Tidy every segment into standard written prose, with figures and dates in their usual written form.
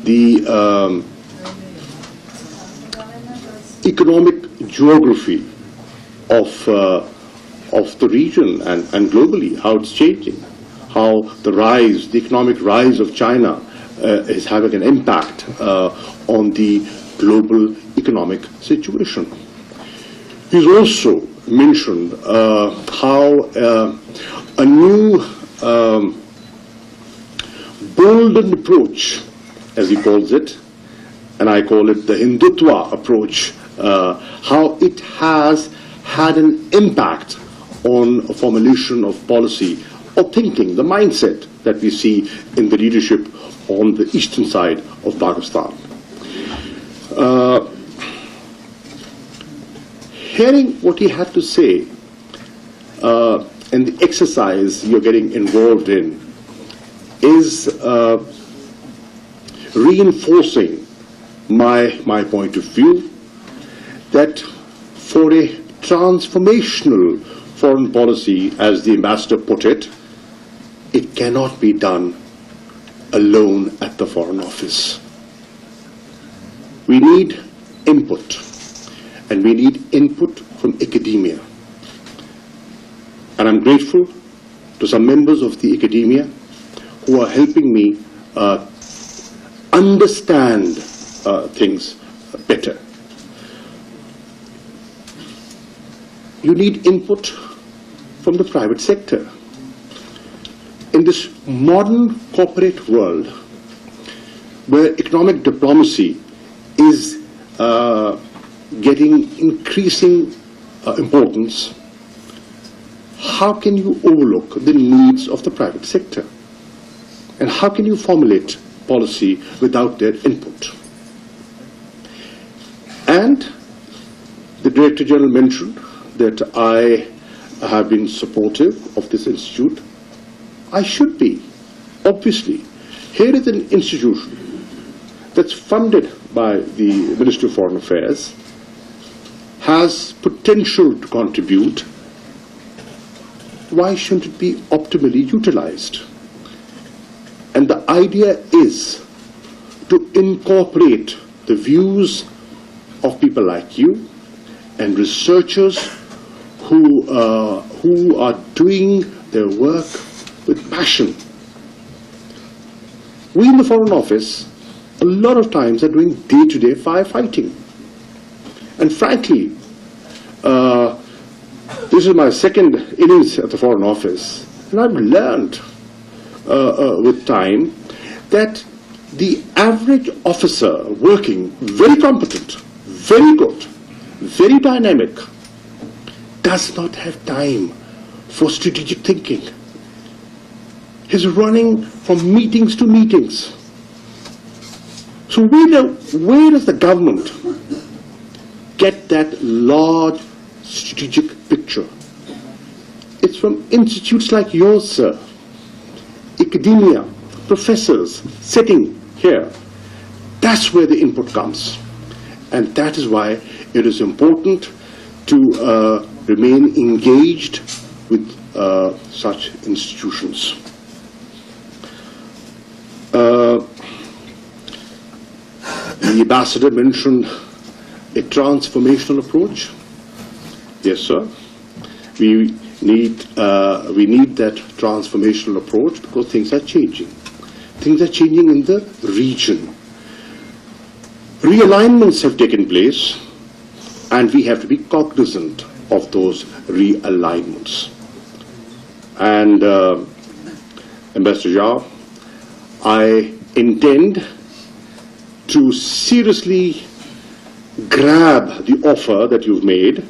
the economic geography of the region and globally, how it's changing, how the economic rise of China is having an impact on the global economic situation. He's also mentioned how a new bolden approach, as he calls it, and I call it the Hindutva approach, how it has had an impact on a formulation of policy or thinking, the mindset that we see in the leadership on the eastern side of Pakistan. Hearing what he had to say and the exercise you're getting involved in is reinforcing my point of view that for a transformational foreign policy, as the ambassador put it, it cannot be done alone at the Foreign Office. We need input, and we need input from academia. And I'm grateful to some members of the academia who are helping me understand things better. You need input from the private sector. In this modern corporate world, where economic diplomacy is getting increasing importance, how can you overlook the needs of the private sector? And how can you formulate policy without their input? And the Director General mentioned that I have been supportive of this institute. I should be, obviously. Here is an institution that's funded by the Ministry of Foreign Affairs, has potential to contribute. Why shouldn't it be optimally utilized? And the idea is to incorporate the views of people like you and researchers who are doing their work with passion. We in the Foreign Office a lot of times are doing day-to-day firefighting. And frankly, this is my second innings at the Foreign Office, and I've learned with time that the average officer working, very competent, very good, very dynamic, does not have time for strategic thinking. He's running from meetings to meetings. So where does the government get that large strategic picture? It's from institutes like yours, sir. Academia, professors sitting here. That's where the input comes. And that is why it is important to remain engaged with such institutions. The ambassador mentioned a transformational approach. Yes, sir. We need that transformational approach because things are changing. Things are changing in the region. Realignments have taken place, and we have to be cognizant of those realignments. And Ambassador Shah, I intend to seriously grab the offer that you've made.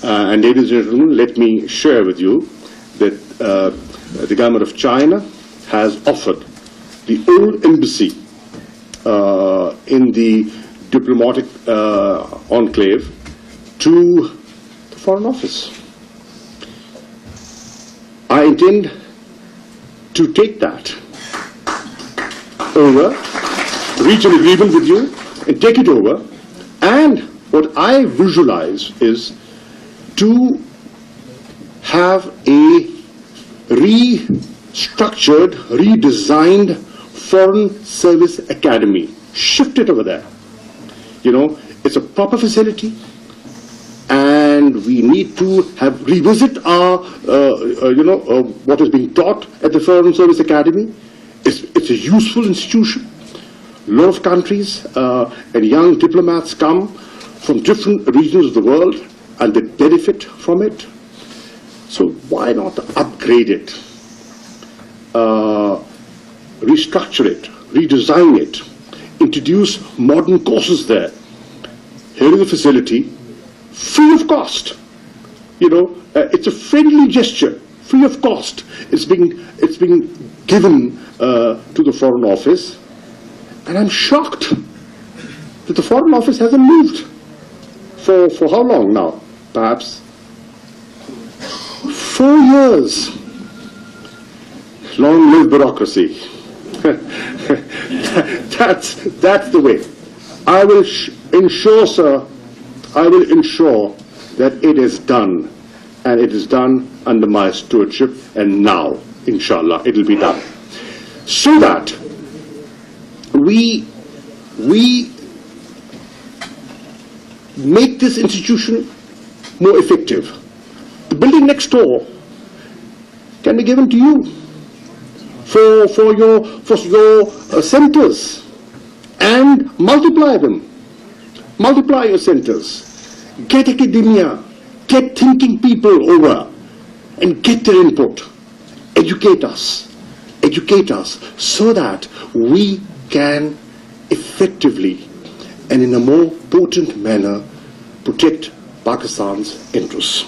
And ladies and gentlemen, let me share with you that the government of China has offered the old embassy in the diplomatic enclave to the Foreign Office. I intend to take that over, reach an agreement with you and take it over, and what I visualize is to have a restructured, redesigned Foreign Service Academy, shift it over there. It's a proper facility, and we need to revisit our, what is being taught at the Foreign Service Academy. It's a useful institution. A lot of countries and young diplomats come from different regions of the world, and they benefit from it. So why not upgrade it, restructure it, redesign it, introduce modern courses there? Here is a facility, free of cost. It's a friendly gesture, free of cost. It's being given to the Foreign Office, and I'm shocked that the Foreign Office hasn't moved for how long now? Perhaps 4 years. Long live bureaucracy. That's the way. I will ensure, sir, that it is done, and it is done under my stewardship, and now, inshallah, it will be done. So that we make this institution more effective. The building next door can be given to you for your centers, and multiply them. Multiply your centers. Get academia, get thinking people over, and get their input. Educate us, so that we can effectively and in a more potent manner protect Pakistan's interests.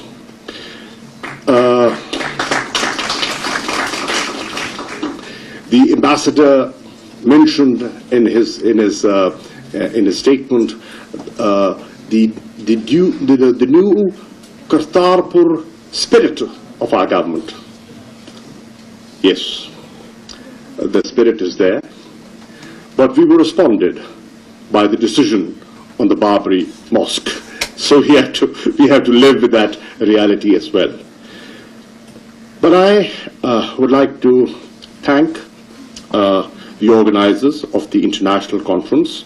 The ambassador mentioned in his statement the new Kartarpur spirit of our government. Yes, the spirit is there, but we were responded by the decision on the Barbary Mosque. So we have to live with that reality as well. But I would like to thank the organizers of the international conference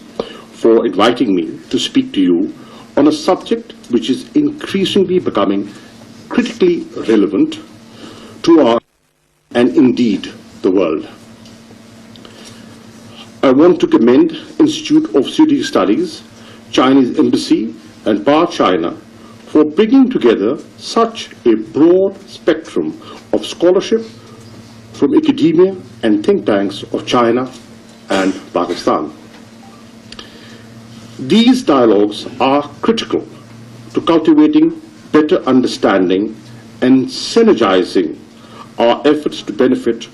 for inviting me to speak to you on a subject which is increasingly becoming critically relevant to our and indeed the world. I want to commend Institute of Strategic Studies, Chinese Embassy and PowerChina for bringing together such a broad spectrum of scholarship from academia and think tanks of China and Pakistan. These dialogues are critical to cultivating better understanding and synergizing our efforts to benefit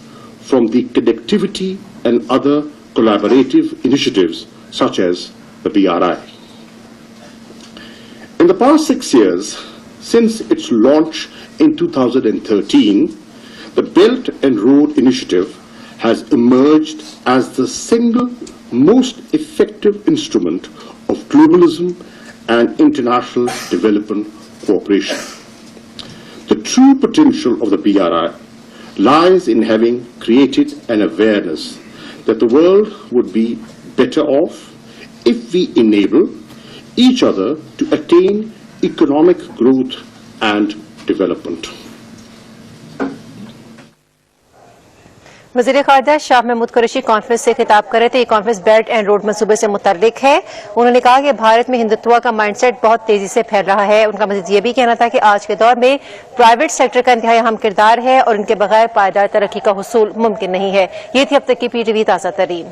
from the connectivity and other collaborative initiatives such as the BRI. In the past 6 years, since its launch in 2013, the Belt and Road Initiative has emerged as the single most effective instrument of globalism and international development cooperation. The true potential of the BRI lies in having created an awareness that the world would be better off if we enable each other to attain economic growth and development. وزیر خارجہ Shah Mahmood Qureshi conference سے خطاب کر رہے تھے. یہ conference belt and road منصوبے سے متعلق ہے. انہوں نے کہا کہ بھارت میں ہندوتوا کا مائنڈ سیٹ بہت تیزی سے پھیل رہا ہے. ان کا مزید یہ بھی کہنا تھا کہ آج کے دور میں پرائیویٹ سیکٹر کا انتہائی اہم کردار ہے اور ان کے بغیر پائیدار ترقی کا حصول ممکن نہیں ہے. یہ تھی اب تک کی PTV تازہ ترین.